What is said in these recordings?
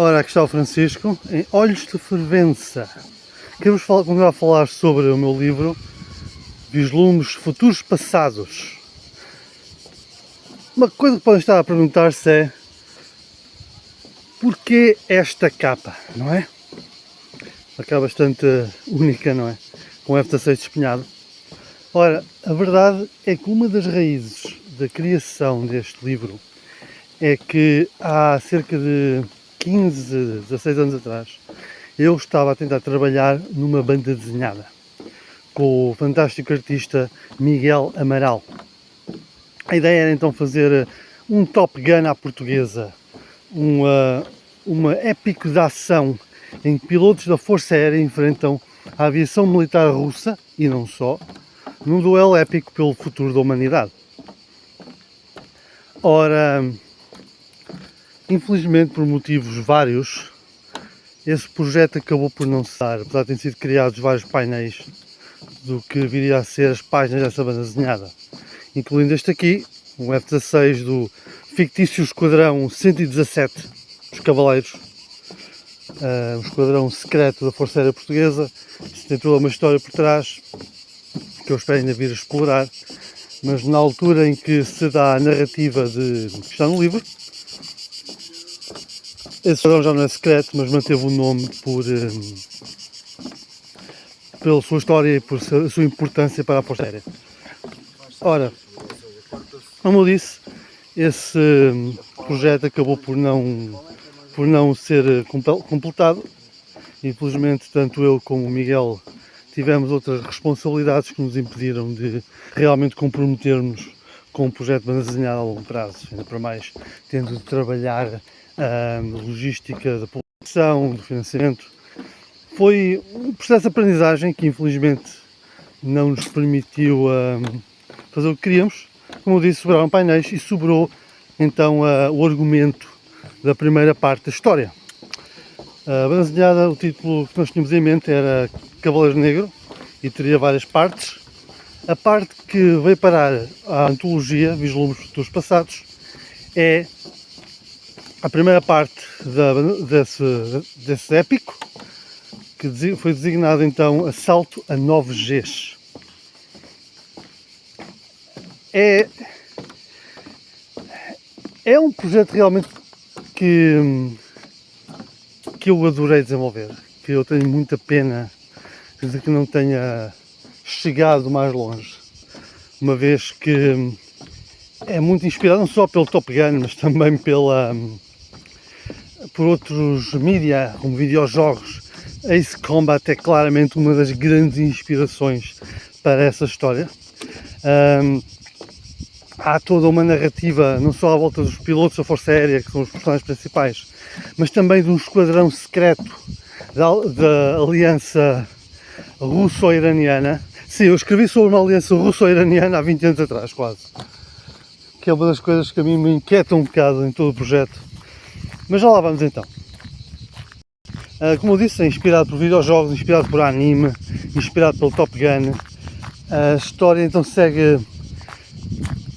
Ora, aqui está o Francisco, em Olhos de Fervença. Queremos continuar a falar sobre o meu livro, Vislumbres Futuros Passados. Uma coisa que podem estar a perguntar-se é: porquê esta capa, não é? Uma capa bastante única, não é? Com F16 despenhado. Ora, a verdade é que uma das raízes da criação deste livro é que há cerca de 15, 16 anos atrás, eu estava a tentar trabalhar numa banda desenhada com o fantástico artista Miguel Amaral. A ideia era então fazer um Top Gun à portuguesa, uma épico de ação em que pilotos da Força Aérea enfrentam a aviação militar russa, e não só, num duelo épico pelo futuro da humanidade. Ora, infelizmente, por motivos vários, esse projeto acabou por não se dar, apesar de terem sido criados vários painéis do que viria a ser as páginas dessa banda desenhada, incluindo este aqui, um F-16 do fictício Esquadrão 117 dos Cavaleiros, um esquadrão secreto da Força Aérea Portuguesa. Isto tem toda uma história por trás, que eu espero ainda vir a explorar, mas na altura em que se dá a narrativa que está no livro, esse esquadrão já não é secreto, mas manteve o nome pela sua história e por a sua importância para a Força Aérea. Ora, como eu disse, esse projeto acabou por não ser completado. Infelizmente, tanto eu como o Miguel tivemos outras responsabilidades que nos impediram de realmente comprometermos com um projeto de banda desenhada a longo prazo, ainda para mais tendo de trabalhar a logística da publicação, do financiamento. Foi um processo de aprendizagem que infelizmente não nos permitiu fazer o que queríamos. Como eu disse, sobraram painéis e sobrou então o argumento da primeira parte da história. A banda desenhada, o título que nós tínhamos em mente era Cavaleiro Negro e teria várias partes. A parte que veio parar à antologia Vislumbres Futuros Passados é a primeira parte desse épico, que foi designado então Assalto a 9Gs. É um projeto realmente que eu adorei desenvolver, que eu tenho muita pena de que não tenha chegado mais longe, uma vez que é muito inspirado não só pelo Top Gun, mas também por outros mídia, como videojogos. Ace Combat é claramente uma das grandes inspirações para essa história. Há toda uma narrativa, não só à volta dos pilotos da Força Aérea, que são os personagens principais, mas também de um esquadrão secreto da aliança russo-iraniana. Sim, eu escrevi sobre uma aliança russo-iraniana há 20 anos atrás, quase. Que é uma das coisas que a mim me inquieta um bocado em todo o projeto. Mas já lá vamos então. Como eu disse, é inspirado por videojogos, inspirado por anime, inspirado pelo Top Gun. A história então segue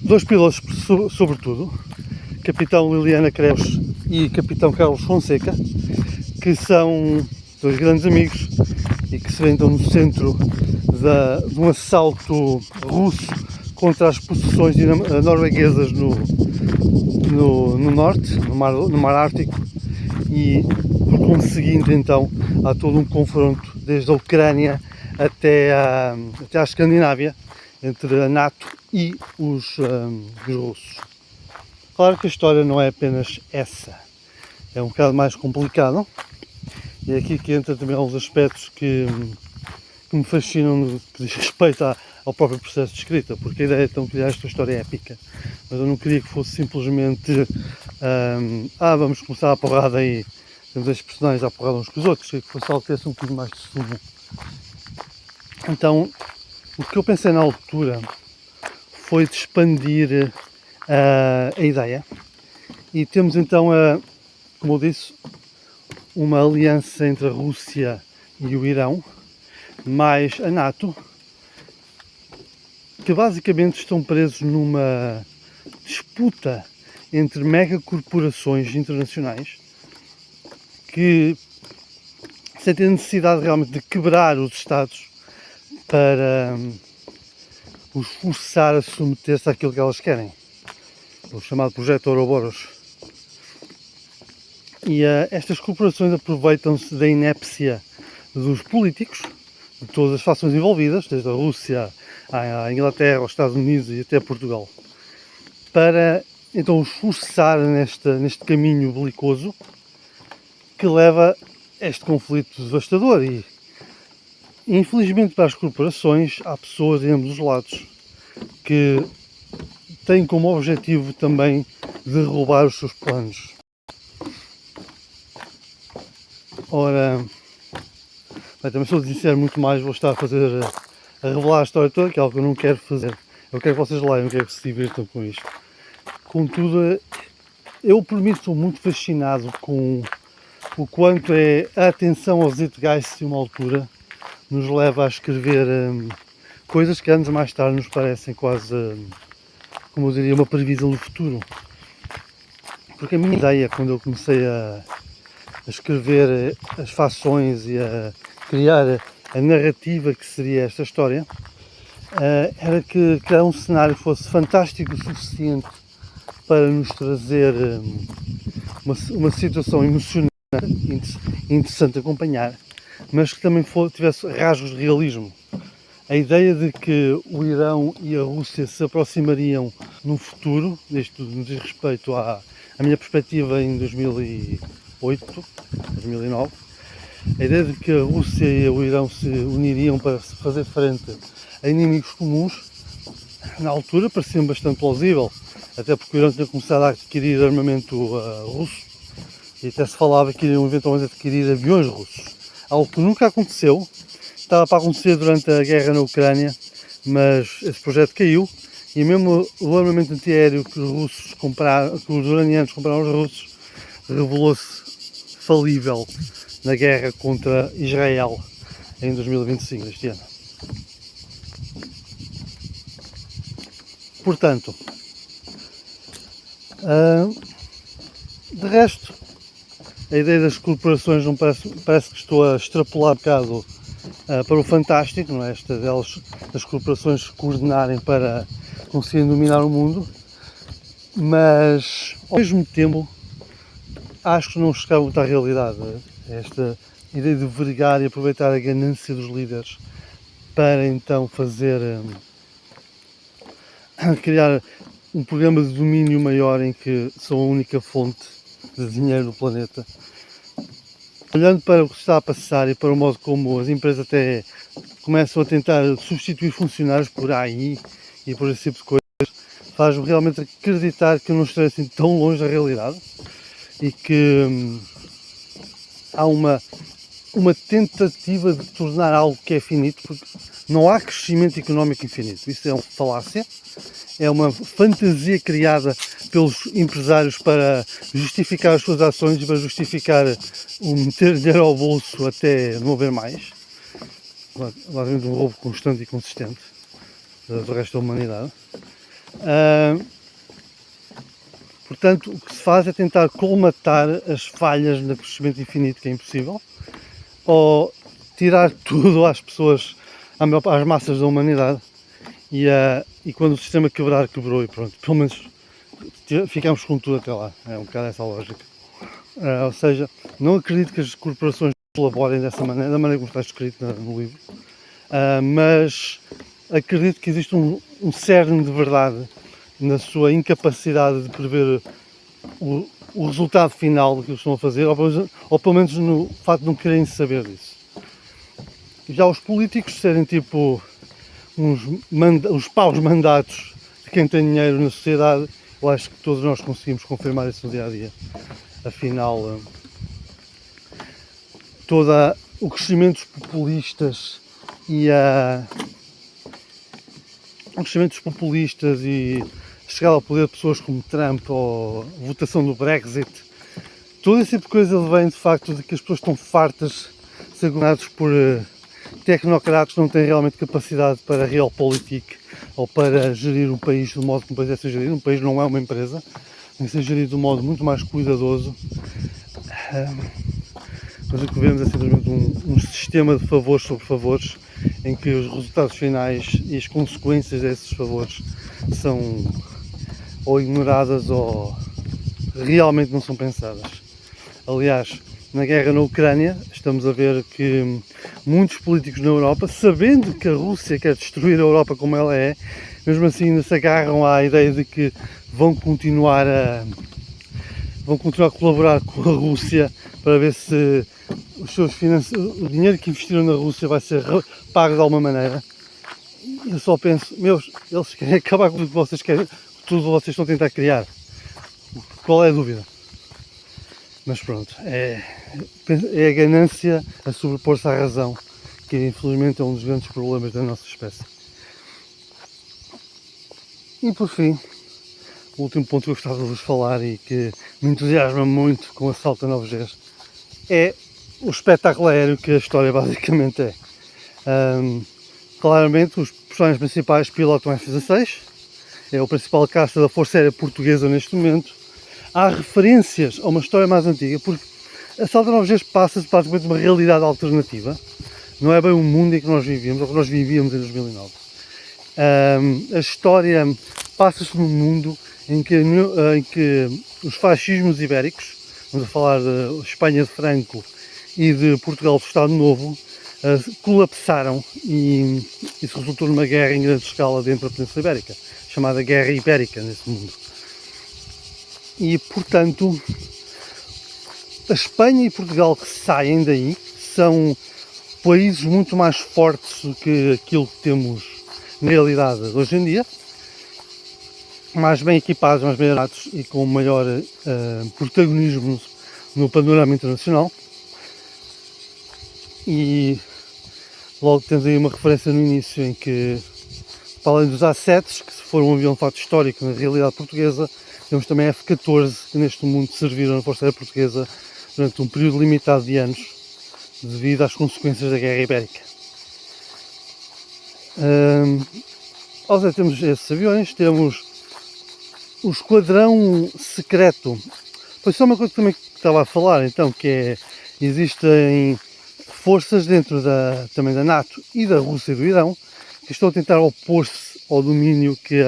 dois pilotos, sobretudo, Capitão Liliana Creus e Capitão Carlos Fonseca, que são dois grandes amigos e que se vêem então no centro de um assalto russo contra as posições norueguesas no norte, no mar Ártico, e por conseguinte então há todo um confronto desde a Ucrânia até a Escandinávia, entre a NATO e os russos. Claro que a história não é apenas essa, é um bocado mais complicado, e é aqui que entra também alguns aspectos que me fascinam no que diz respeito ao próprio processo de escrita, porque a ideia é então criar esta história épica, mas eu não queria que fosse simplesmente vamos começar a porrada e temos estes personagens a porrada uns com os outros, queria que fosse algo que tivesse um bocadinho mais de sumo. Então, o que eu pensei na altura foi de expandir a ideia, e temos então, como eu disse, uma aliança entre a Rússia e o Irão, mais a NATO, que basicamente estão presos numa disputa entre megacorporações internacionais que sentem a necessidade realmente de quebrar os Estados para os forçar a submeter-se àquilo que elas querem, o chamado projeto Ouroboros. E estas corporações aproveitam-se da inépcia dos políticos, de todas as fações envolvidas, desde a Rússia à Inglaterra, aos Estados Unidos e até Portugal, para então os forçar neste caminho belicoso que leva a este conflito devastador. E infelizmente para as corporações há pessoas de ambos os lados que têm como objetivo também derrubar os seus planos. Ora, também se eu disser muito mais vou estar a revelar a história toda, que é algo que eu não quero fazer. Eu quero que vocês leiam, eu quero que se divirtam com isto. Contudo, eu por mim estou muito fascinado com o quanto a atenção ao Zeitgeist de uma altura nos leva a escrever coisas que anos mais tarde nos parecem quase, como eu diria, uma previsão do futuro. Porque a minha ideia, quando eu comecei a escrever as fações e a criar a narrativa que seria esta história, era que criar um cenário que fosse fantástico o suficiente para nos trazer uma situação emocionante e interessante de acompanhar, mas que também tivesse rasgos de realismo. A ideia de que o Irão e a Rússia se aproximariam no futuro, isto no diz respeito à minha perspectiva em 2008, 2009, a ideia de que a Rússia e o Irão se uniriam para se fazer frente a inimigos comuns, na altura parecia bastante plausível, até porque o Irão tinha começado a adquirir armamento russo e até se falava que iriam eventualmente adquirir aviões russos, algo que nunca aconteceu. Estava para acontecer durante a guerra na Ucrânia, mas esse projeto caiu e mesmo o armamento antiaéreo que os iranianos compraram aos russos revelou-se falível na guerra contra Israel em 2025, este ano. Portanto, de resto, a ideia das corporações não parece que estou a extrapolar um bocado para o fantástico, não é? Esta delas, das corporações se coordenarem para conseguirem dominar o mundo, mas ao mesmo tempo acho que não chega muito à realidade. Esta ideia de vergar e aproveitar a ganância dos líderes para então criar um programa de domínio maior em que são a única fonte de dinheiro do planeta. Olhando para o que está a passar e para o modo como as empresas até começam a tentar substituir funcionários por AI e por esse tipo de coisas, faz-me realmente acreditar que eu não estou assim tão longe da realidade e que há uma tentativa de tornar algo que é finito, porque não há crescimento económico infinito. Isso é uma falácia, é uma fantasia criada pelos empresários para justificar as suas ações e para justificar o meter dinheiro ao bolso até não haver mais. Basicamente um roubo constante e consistente do resto da humanidade. Portanto, o que se faz é tentar colmatar as falhas no crescimento infinito, que é impossível, ou tirar tudo às pessoas, às massas da humanidade, e quando o sistema quebrar, quebrou e pronto. Pelo menos ficamos com tudo até lá. É um bocado essa a lógica. Ou seja, não acredito que as corporações colaborem dessa maneira, da maneira como está escrito no livro, mas acredito que existe um cerne de verdade na sua incapacidade de prever o resultado final do que eles estão a fazer, ou pelo menos no facto de não quererem saber disso. Já os políticos serem tipo uns paus mandatos de quem tem dinheiro na sociedade, eu acho que todos nós conseguimos confirmar isso no dia a dia. Afinal, todo o crescimento dos populistas e chegar ao poder de pessoas como Trump ou a votação do Brexit, todo esse tipo de coisa vem de facto de que as pessoas estão fartas de ser governadas por tecnocratas que não têm realmente capacidade para realpolitik ou para gerir o país do modo como o país deve ser gerido. Um país não é uma empresa, tem que ser gerido de um modo muito mais cuidadoso. mas o que vemos é simplesmente um sistema de favores sobre favores, em que os resultados finais e as consequências desses favores são ou ignoradas ou realmente não são pensadas. Aliás, na guerra na Ucrânia, estamos a ver que muitos políticos na Europa, sabendo que a Rússia quer destruir a Europa como ela é, mesmo assim ainda se agarram à ideia de que vão continuar a colaborar com a Rússia para ver se o dinheiro que investiram na Rússia vai ser pago de alguma maneira. Eu só penso, eles querem acabar com tudo que vocês querem, tudo que vocês estão a tentar criar. Qual é a dúvida? Mas pronto, é a ganância a sobrepor-se à razão, que infelizmente é um dos grandes problemas da nossa espécie. E por fim, o último ponto que eu gostava de vos falar e que me entusiasma muito com o assalto a 9Gs é o espetáculo aéreo que a história basicamente é. Claramente os personagens principais pilotam F-16, é o principal caça da Força Aérea Portuguesa neste momento. Há referências a uma história mais antiga, porque assalto a 9Gs passa-se praticamente uma realidade alternativa, não é bem o mundo em que nós vivíamos, ou que nós vivíamos em 2009. A história passa-se num mundo em que os fascismos ibéricos, vamos a falar de Espanha de Franco e de Portugal do Estado Novo, colapsaram e isso resultou numa guerra em grande escala dentro da Península Ibérica, chamada Guerra Ibérica nesse mundo. E, portanto, a Espanha e Portugal que saem daí são países muito mais fortes do que aquilo que temos na realidade hoje em dia, mais bem equipados, mais bem armados e com maior protagonismo no panorama internacional. E logo temos aí uma referência no início em que, para além dos A7s, que se for um avião de fato histórico na realidade portuguesa, temos também F-14, que neste mundo serviram na Força Aérea Portuguesa durante um período limitado de anos, devido às consequências da Guerra Ibérica. Temos esses aviões, temos o Esquadrão Secreto. Foi só uma coisa também que estava a falar, então, que é, existem forças dentro também da NATO e da Rússia e do Irão que estão a tentar opor-se ao domínio que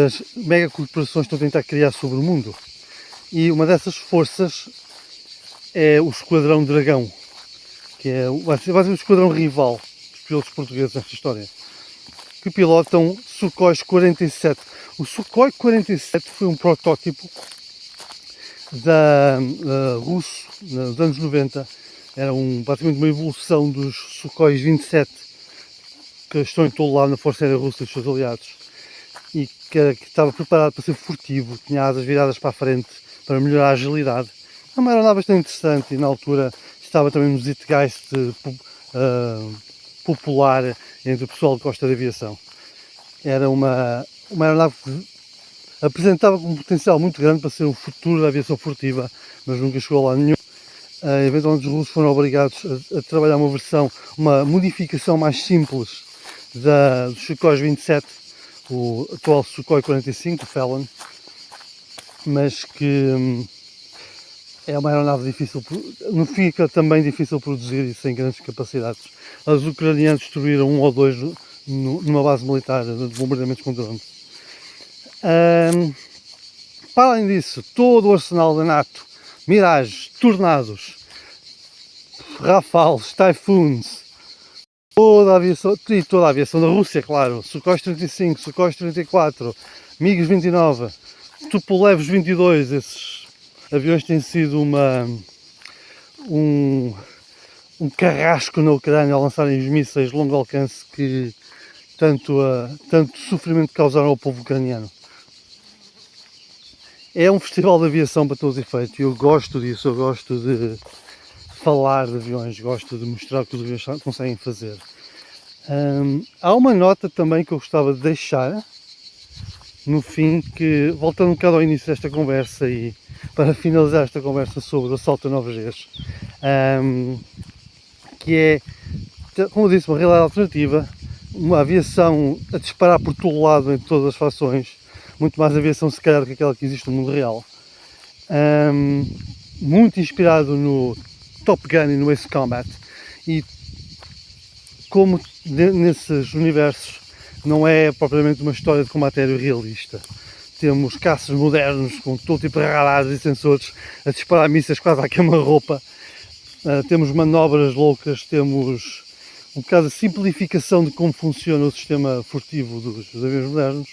as megacorporações estão a tentar criar sobre o mundo. E uma dessas forças é o Esquadrão Dragão, que vai ser o esquadrão rival dos pilotos portugueses nesta história, que pilotam Sukhoi 47. O Sukhoi 47 foi um protótipo russo nos anos 90, era basicamente uma evolução dos Sukhoi 27 que estão em todo lado na Força Aérea Russa e dos seus aliados, e que estava preparado para ser furtivo, tinha asas viradas para a frente para melhorar a agilidade. É uma aeronave bastante interessante e na altura estava também no Zeitgeist popular entre o pessoal que gosta de aviação. Era uma aeronave que apresentava um potencial muito grande para ser o futuro da aviação furtiva, mas nunca chegou a lá nenhum. Eventualmente os russos foram obrigados a trabalhar uma modificação mais simples dos Sukhoi 27, o atual Sukhoi 45, o Felon, mas que é uma aeronave difícil, no fim também difícil de produzir e sem grandes capacidades. Os ucranianos destruíram um ou dois numa base militar de bombardeamentos com drones. Para além disso, todo o arsenal da NATO, Mirages, Tornados, Rafales, Typhoons, toda a aviação da Rússia, claro, Sukhoi 35, Sukhoi 34, MiGs 29, Tupolevs 22, esses aviões têm sido um carrasco na Ucrânia ao lançarem os mísseis de longo alcance que tanto sofrimento causaram ao povo ucraniano. É um festival de aviação para todos os efeitos e eu gosto disso, eu gosto de falar de aviões, gosto de mostrar o que os aviões conseguem fazer. Há uma nota também que eu gostava de deixar no fim, que voltando um bocado ao início desta conversa e para finalizar esta conversa sobre o assalto a 9Gs, que é, como eu disse, uma realidade alternativa, uma aviação a disparar por todo lado em todas as fações, muito mais aviação se calhar do que aquela que existe no mundo real, muito inspirado no Top Gun e no Ace Combat, e como nesses universos não é propriamente uma história de combate aéreo realista, temos caças modernos com todo tipo de radares e sensores a disparar mísseis quase à queima-roupa, temos manobras loucas, temos um bocado de simplificação de como funciona o sistema furtivo dos aviões modernos,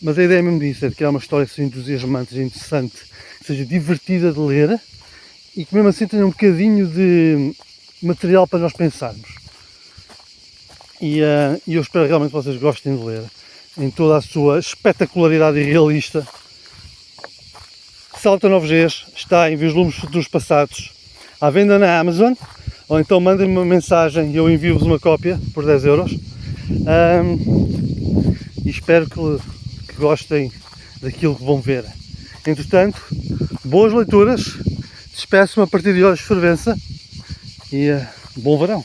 mas a ideia mesmo disso é de criar uma história que seja entusiasmante, seja interessante, que seja divertida de ler e que mesmo assim tenha um bocadinho de material para nós pensarmos. E eu espero realmente que vocês gostem de ler em toda a sua espetacularidade irrealista. Salta 9Gs está em Vislumbres Futuros Passados à venda na Amazon, ou então mandem-me uma mensagem e eu envio-vos uma cópia por 10€. E espero que gostem daquilo que vão ver. Entretanto, boas leituras, despeço-me a partir de hoje, fervença, e bom verão!